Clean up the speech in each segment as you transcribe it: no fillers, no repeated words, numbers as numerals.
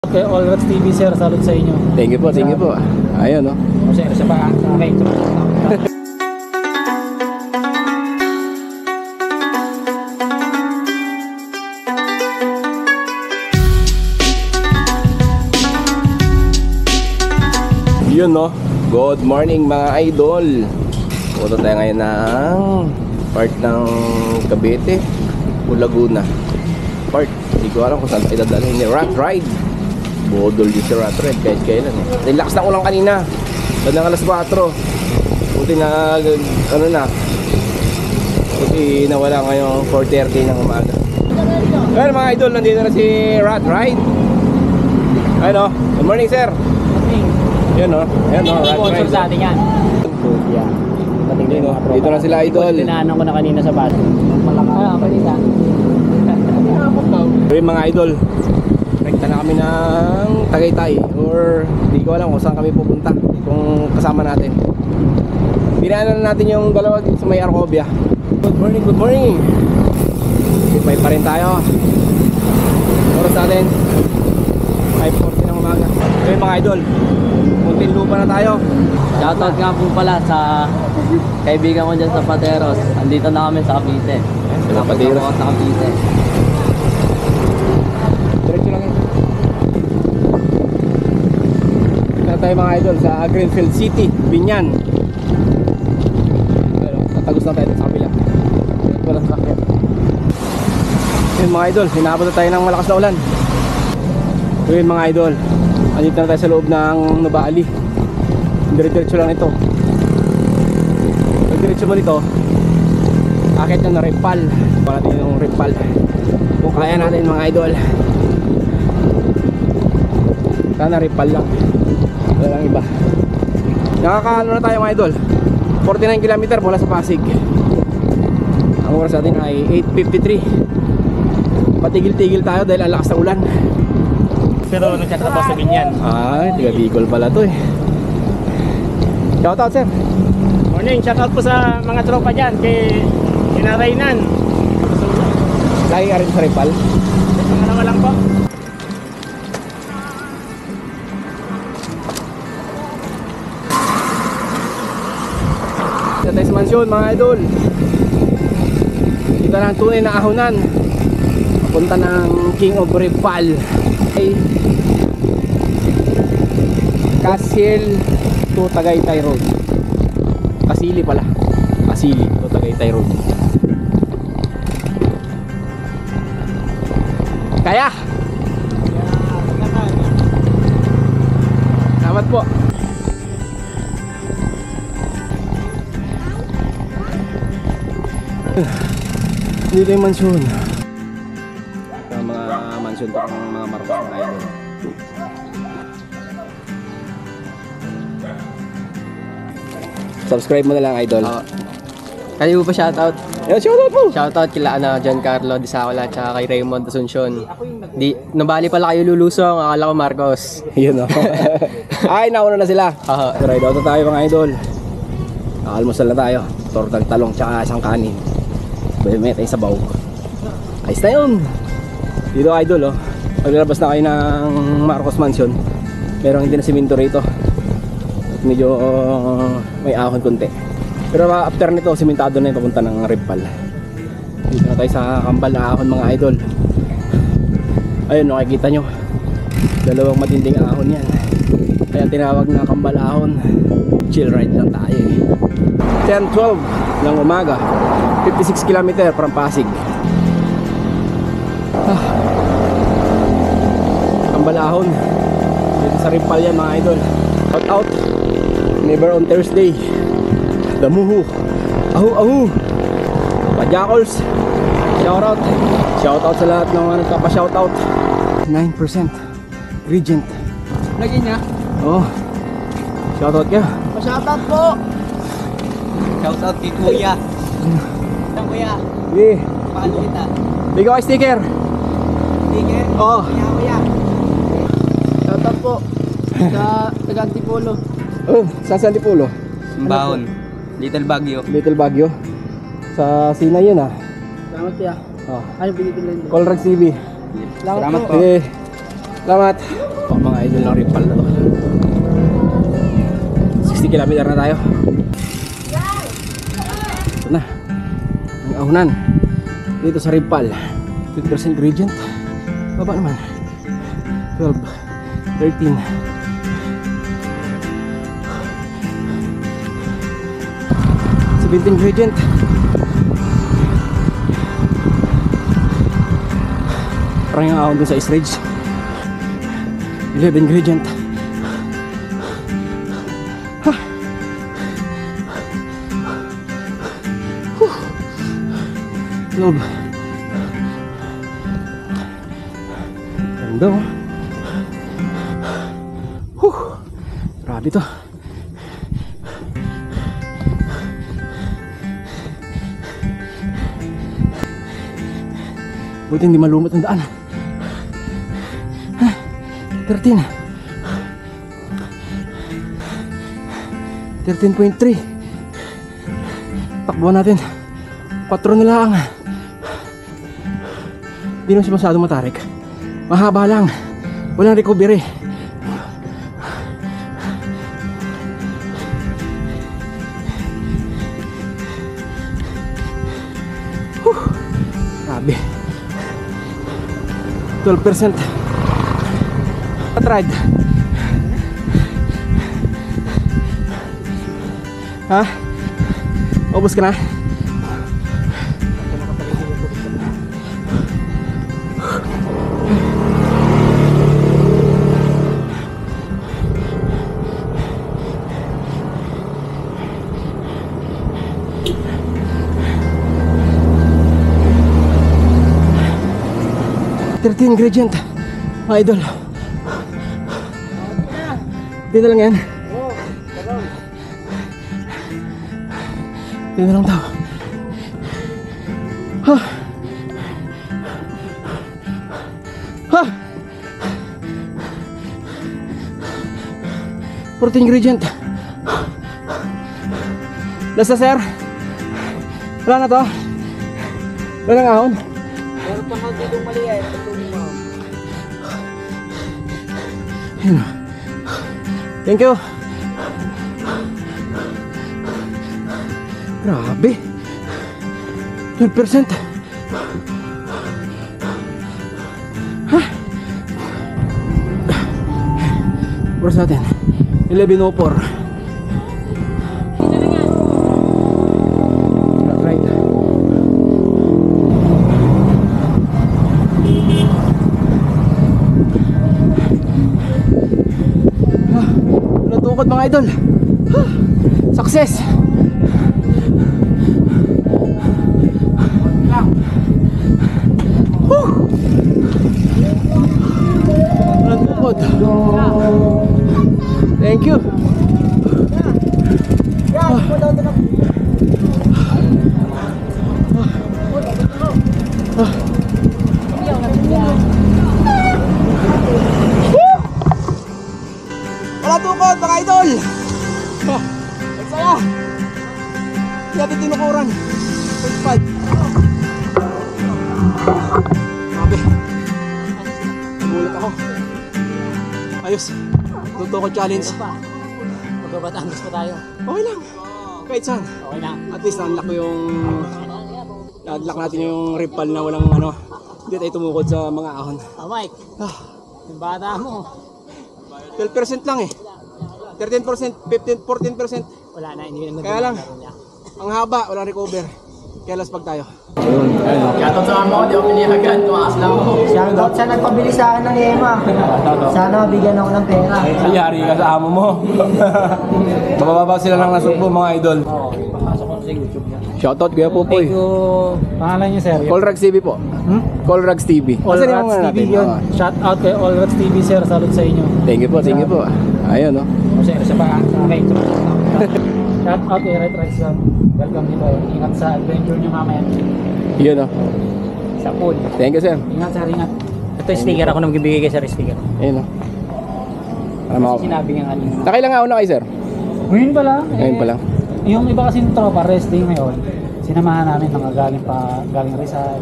Okay, All Rats TV sir, salute sa inyo. Thank you po, thank you po. Ayun, no? Sir, sa pa sa akin. Yun, no? Good morning mga idol. Punta tayo ngayon ng part ng Cavite o Laguna. Part, hindi ko alam kung saan tayo dadalhin ni Rat Ride. Bodol din si Rat Ride kahit kailan eh. Relax na ulang kanina. Bandang alas 4. Buti na, ano na. Buti nawala ngayong 4:30 ng umaga. Well mga idol, nandito na si Rat Ride. Ayun, no? Good morning sir. Yan, no? Yan, no? Rat Sponsor Ride sa atin yan. Yeah. Dito na sila idol. Tinaanan ko na kanina sa bus. Ah, kanina. So yung mga idol, rekta na kami ng Tagaytay, or hindi ko alam kung saan kami pupunta kung kasama natin. Binaanan na natin yung dalawa dito sa may Arcovia. Good morning, good morning. May pa rin tayo. Oras natin 5:40 ng umaga. So yung mga idol, muntin lupa na tayo. Shoutout nga po pala sa kaibigan ko dyan sa Pateros. Andito na kami sa Cavite. Sa Pateros. Ako sa Cavite. Diretso lang yun. Dito tayo mga idol sa Greenfield City, Binyan. Pero tatagos lang tayo sa kabila. Walang sakit. Yun mga idol, hinabot na tayo ng malakas na ulan. Yun mga idol, andito na tayo sa loob ng Nubali. Diretso lang ito. Pag diretso mo nito, akit na Ripal. Kung natin yung Ripal, kung kaya natin mga idol. Sana Ripal lang, wala lang iba. Nakakaano na tayo mga idol, 49 km mula sa Pasig. Ang oras natin ay 8:53. Patigil-tigil tayo dahil ang lakas ng ulan. Pero nagtatrabaho sa Binyan. Ay, tiga Bicol pala to eh. Shoutout sir. Morning, shoutout po sa mga tropa dyan kay Inaraynan. Lagi ka rin sa Ripal. Mga lang po. Dito tayo sa mansyon mga idol. Dito na ang tunay na ahonan. Papunta ng King of Ripal. Ay Kasil to Tagaytay Road. Kasili pala. Kasili to Tagaytay Road. Kaya! Salamat po. Dito yung mansyon. Ang mga mansyon to ng mga Marcos na idol. Subscribe mo na lang idol. Kaya mo pa shoutout? Yeah, shoutout po! Shoutout kila Giancarlo Disacola at kay Raymond Asuncion. Nabali pala kayo lulusong, akala ko Marcos. Yun o. Ay, nauna na sila. Ride out na tayo mga idol. Nakalmusal na tayo. Tortang talong tsaka isang kanin. May tayo sa baw. Ayos na yun. Dito idol oh. Paglalabas na kayo ng Marcos Mansion, merong hindi na simento rito. At medyo may ahon konti. Pero after nito, simentado na yung papunta ng Ripal. Dito na tayo sa kambal na ahon mga idol. Ayun, nakikita nyo, dalawang matinding ahon yan. Kaya tinawag na kambal ahon. Chill ride lang tayo eh. 10:12 ng umaga, 56 km from Pasig. Kambal ahon dito sa Ripal yan mga idol. Shout out, never on Thursday. Damuhu, ahu, Pajakals, shoutout. Shoutout sa lahat ng mga nagpapa-shoutout. 9% Regent. Lagyan niya? Oh, shoutout ka. Pa-shoutout po! Shoutout kay Kuya. Ang Kuya, Sige, paano kita? bigyan ko sticker. Sticker? Oh, Kuya. Shoutout po sa Taga-Antipolo. oh, sa San Dipulo. Baon. Little Baguio. Little Baguio. Sa Sinay yun ah. Salamat kuya. Oh. Ano binibili? Colrex TV. Salamat po. Sige. Salamat. po mga idol ng Rimpal na to. 60 km na tayo. Ito na ang ahunan dito sa Rimpal. 10% gradient. Baba naman. 12, 13. Gradient. Parang yung ahon dun sa East Ridge. 11 gradient. Ha. Loob. Ganda oh. Grabe to. Buti hindi malumot ang daan. 13. 13.3. Takbuhan natin 4 na lang. Hindi naman siya masyadong matarik. Mahaba lang. Walang recovery. Grabe. 12% ride. Ha? Ubus ka na? Ingredient, mga idol. Hindi na lang yan. Hindi na lang daw. Ha? Ha? 14 ingredient. Last na sir. Wala na to. Wala nang ahon. Meron pa nga dito mali eh. Thank you. Grabe. 12%. Ha? Oras natin 11:04. Right. Tukod mga idol. Success. Tukod. Thank you. Wala tukod mga idol. Nagsaya. Hindi natin tinukuran. Pagpad. Grabe. Nagulat ako. Ayos. Tukod challenge. Magbabatangas pa tayo. Okay lang. Kahit saan. Okay na. At least na-unlock ko yung na-unlock natin yung Rimpal na walang ano. Hindi tayo tumukod sa mga ahon. Mike. Yung bata mo. 12% lang eh. 13%, 15, 14%. Wala na, hindi na Kaya lang, ang haba, walang recover. Kaya last pag tayo. Shoutout sa amo ko, di ako pinihagan, tumakas lang ako. Shoutout sa nagpabili sa akin ng EMA. Sana mabigyan ako ng pera. Yari ka sa amo mo. Mabababa sila ng nasugbo mga idol. Pasok ko sa YouTube niya. Shoutout Kuya Pupoy. Pangalan niya sir. Colrags TV po. Colrags TV. All Asan yung Rats ano TV natin? yun. Ah, Shout out kay All Rats TV sir. Salute sa inyo. Thank you po, thank you po. Ayun no. Sir, sa akin. Shout out kay Red Rice Zone. Welcome dito. Ingat sa adventure niyo mamaya. Yun no. Sa pool. Thank you sir. Ingat sir, ingat. Ito yung sticker ako nang bibigay kay sir, sticker. Ayun no. Ano ako? Sinabi niya kanina. Nakailang ako na kayo sir? Ngayon pa lang. Ngayon pa lang. Yung iba kasi ng tropa, resting ngayon. Sinamahan namin mga galing Rizal.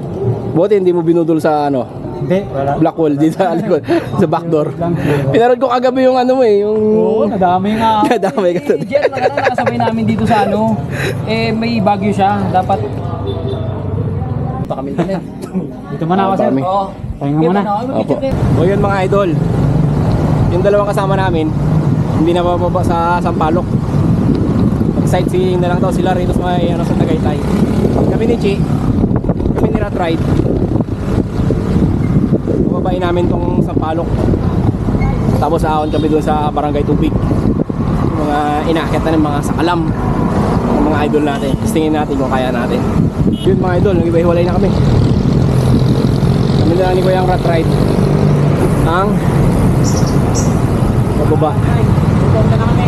Buti hindi mo binudol sa ano, Hindi, wala. Black wall dito sa likod, sa backdoor. Lang. Pinanood ko kagabi yung ano mo eh, yung... Oo, nadami nga. Nadamay ka Eh, Jer, nakasabay namin dito sa ano. Eh, may bagyo siya. Dapat... Baka kami din. Dito man ako, sir. Dami. Oo. Pahinga muna. Opo. O yun mga idol, yung dalawang kasama namin, hindi na bababa sa Sampaloc. Sightseeing na lang daw sila rito sa may ano, sa Tagaytay. Kami ni Chi, kami ni Rat Ride. Bababain namin tong Sampaloc. Tapos ahon kami dun sa Barangay Tubig. Yung mga inaakyat na ng mga sakalam ng mga idol natin. Tingin natin kung kaya natin. Yun mga idol, nag-iba-hiwalay na kami. Kami na lang ni Kuya ang Rat Ride ang bababa. Dito na kami.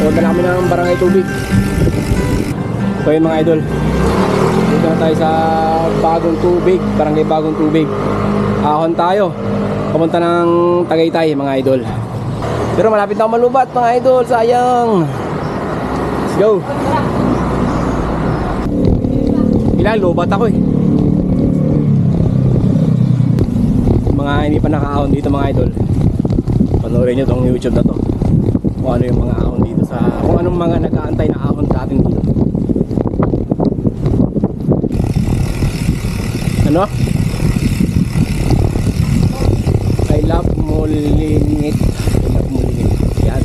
Punta na kami ng Barangay Tubig. So yun mga idol, dito na tayo sa Bagong Tubig, Barangay Bagong Tubig. Ahon tayo papunta ng Tagaytay mga idol. Pero malapit na ako malubat mga idol, sayang. Let's go. Ilan, lubat ako eh. Mga hindi pa nakaahon dito mga idol, panoorin nyo tong YouTube na to kung ano yung mga ahon dito sa, kung anong mga nag-aantay na ahon sa atin dito. Ano? I love Molingit. I love Molingit. Yan.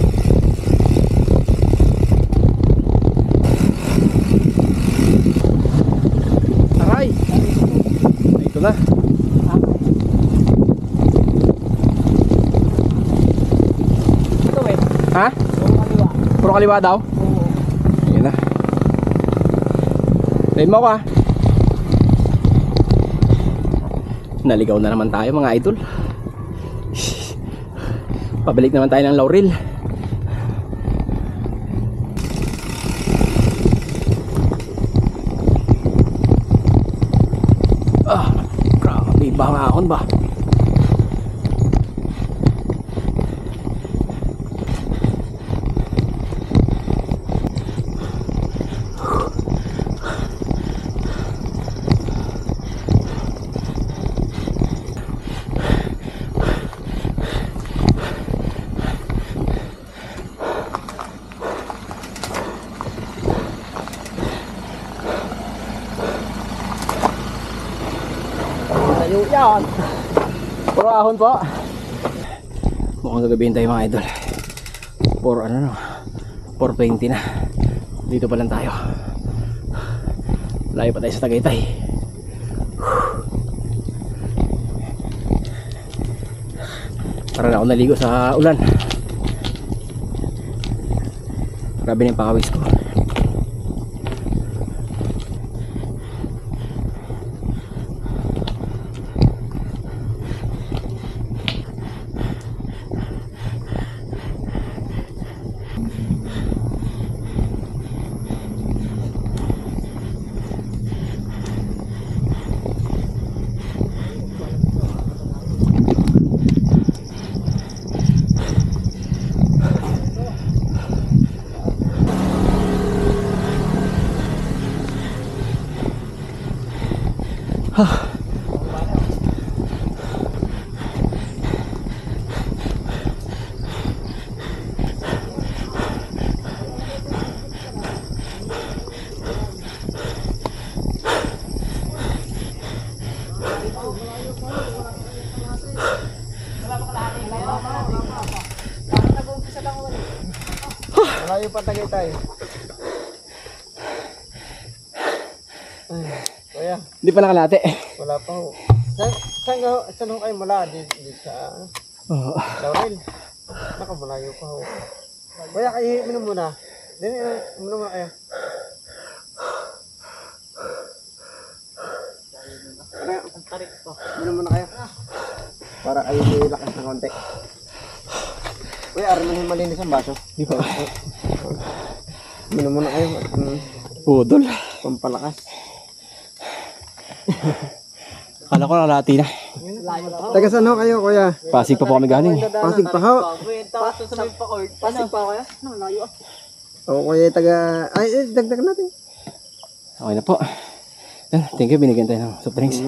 Aray! Ito na. Ha? Puro kaliwa daw? Oo. Ayan na. Tayo mo ko ha. Naligaw na naman tayo mga idol. Pabalik naman tayo ng Laurel. Ah, grabe ba ang ahon ba? Tayo yan. Puro ahon po. Mukhang gagabihin tayo mga idol. For ano no, 4:20 na. Dito pa lang tayo. Layo pa tayo sa Tagaytay. Para na ako naligo sa ulan. Grabe na yung pakawis ko. kayo patagay tayo. Kuya, Hindi pa nakalate. wala pa ho. Saan ho kayo mula? Di sa Oo. Laurel. Nakamalayo pa ho. Kuya, kayo minum muna. Minum muna kayo. Tarik po. Minum muna kayo. Para kayo may lakas ng konti. Kuya, araman yung malinis ang baso. Di pa. Minum muna kayo. Pudol. Pampalakas. Kala ko nakalati na. Taga saan ho kayo, kuya? Pasig pa po kami galing. Pasig pa ho. Pasig pa kaya? O kuya, ay, dagdag natin. Okay na po. Yan, thank you, binigyan tayo ng soft drinks.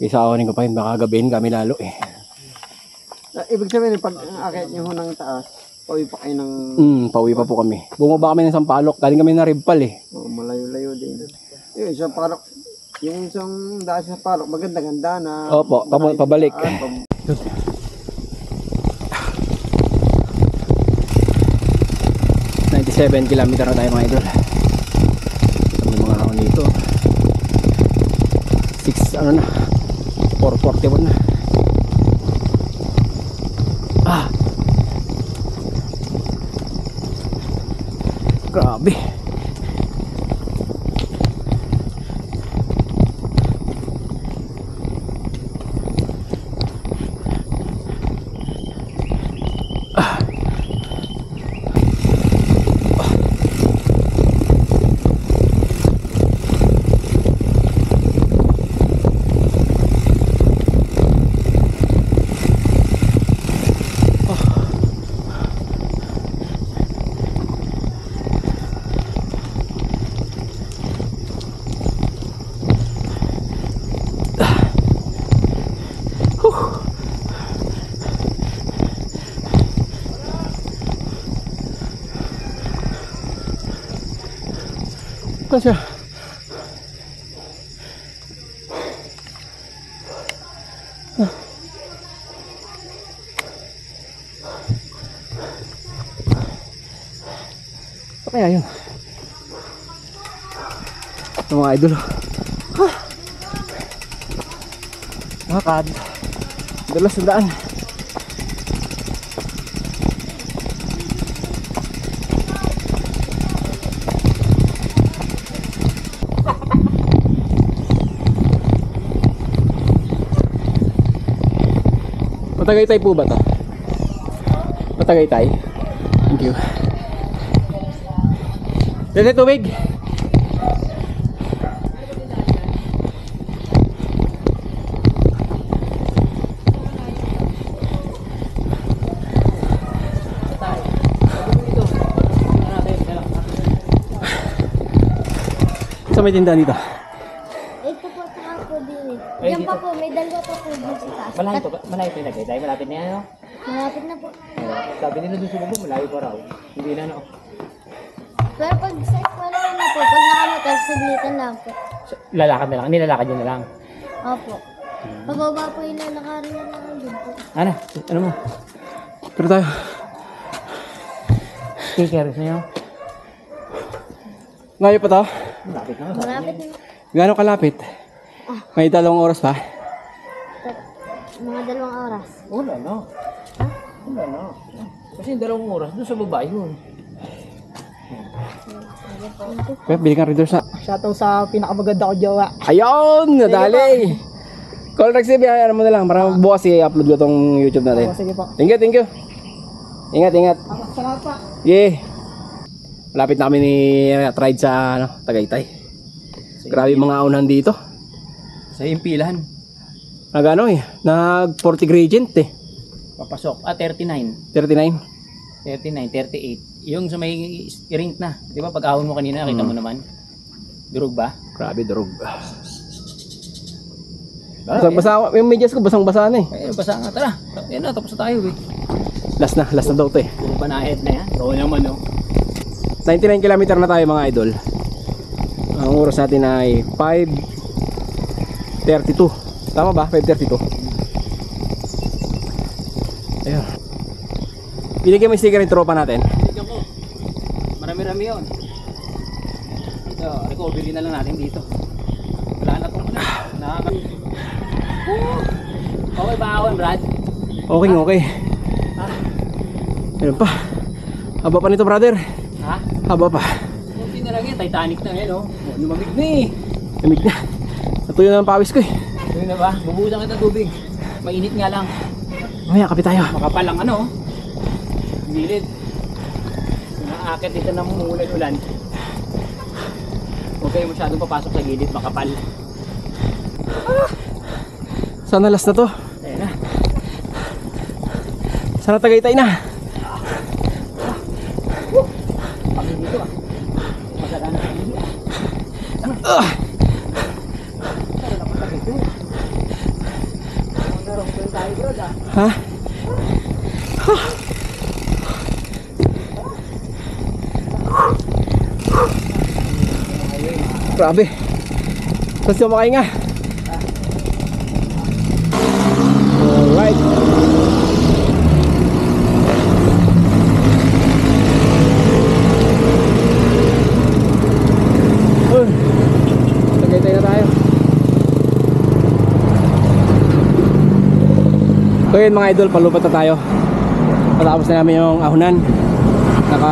Isa awanin ko pa yun, baka gabihin kami lalo eh. Ibig sabihin, pag akit nyo ho ng taas, pauwi pa kayo ng... Pauwi pa po kami. Bumaba kami ng Sampalok, galing kami na Ribpal eh. Malayo-layo din. Yung isang palok, yung isang daan sa palok, maganda-ganda na... Opo, pabalik. 97 kilometer na tayo mga idol. Ito may mga ahon dito. 6 ano na, 441 na. Grabe. Kasya. Ano kaya yun? Ito mga idol. Nakakad. Dalas na daan. Matagaytay po ba ito? Matagaytay? Thank you. Dito tubig. Sa may tindahan dito. Ito po sa ako din. Diyan pa po, may dalawa pa po dun sa taas. Malayo pa yung Tagaytay, malapit na yan, no? Malapit na po. Sabi nila doon sa baba, malayo pa raw. Hindi na, no? Pero pag sa eskwela na po, pag nakamotor, saglitan lang po. Lalakad na lang, nilalakad yun na lang. Opo. Pababa po yung lalakarin na lang dun po. Ano mo? Pero tayo. Stickers na yun. Ngayon pa to? Malapit na. Malapit na. Gano'ng kalapit? May 2 oras pa? Mga 2 oras. Wala na. Wala na. Kasi 2 oras, doon sa baba yun. Pep, bili kang readers na. Shoutout sa pinakamaganda ko, jowa. Ayun! Nadali! Call Rex TV, ano mo na lang. Para bukas i-upload ko tong YouTube natin. Sige po. Thank you, thank you. Ingat, ingat. Salamat pa. Yeah. Malapit na kami ni ride sa Tagaytay. Grabe mga aunan dito. Sa impilan. Nag-ano eh, nag 40 gradient eh. Papasok. 39. 39. 39, 38. Yung sa may rink na. Di ba pag ahon mo kanina, nakita mo naman. Durog ba? Grabe, durog. Basang-basa, yung medyas ko basang-basa na eh. Eh, basa nga. Tara. Yan na, tapos na tayo eh. Last na daw to eh. Puro panahid na yan. Roll naman, no? 99 kilometer na tayo mga idol. Ang oras natin ay 5:32. Tama ba? 5:32. Ayun. Binigyan mo yung sticker yung tropa natin. Tignan ko. Marami-rami yun. Ito, recovery na lang natin dito. Wala na itong Okay ba ako, Brad? Okay, okay. Meron pa. Haba pa nito, brother. Ha? Haba pa. Kunti na lang yan, Titanic na yan, oh. Lumamig na eh. Lamig na. Natuyo na ang pawis ko eh. Ito na ba? Bubuhusan kita tubig. Mainit nga lang. Mamaya, kapit tayo. Makapal ang ano, oh. Gilid. Nakaakit dito ng ulan-ulan. Huwag kayo masyadong papasok sa gilid, makapal. Sana last na to. Ayan na. Sana Tagaytay na. Pangin dito ah. Masala na pangin ah. Masala na pangin dito. Meron ko tayo bro ah. Ha? Grabe. Tapos yung makahinga. Alright. Tagaytay na tayo. So yun mga idol, palupat na tayo. Patapos na namin yung ahunan. Naka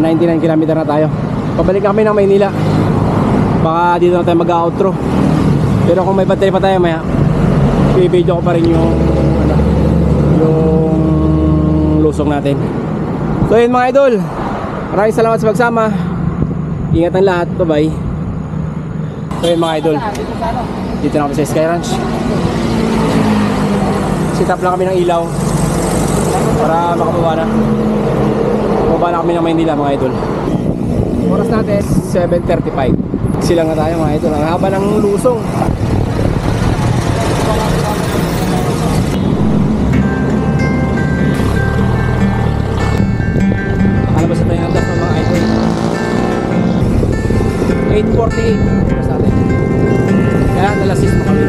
99 km na tayo. Pabalik na kami ng Maynila. Baka dito na tayo mag-outro. Pero kung may battery pa tayo maya, i-video ko pa rin yung yung lusong natin. So yun mga idol, maraming salamat sa pagsama. Ingat ang lahat, bye bye. So yun mga idol, dito na kami sa Sky Ranch. Sit up lang kami ng ilaw para makababa na. Baba na kami ng Maynila mga idol. Oras natin 7:35. Silang na tayo mga idol. Ang haba ng lusong. Nakalabas na tayo ng gas ng mga idol. 8:48 oras natin. Kaya nalasis mo kami.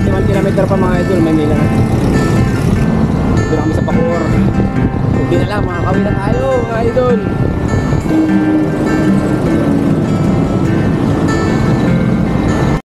21 km pa mga idol. Maynila na. Doon kami sa Bacoor. Kung di na lang, makakawin na tayo mga idol.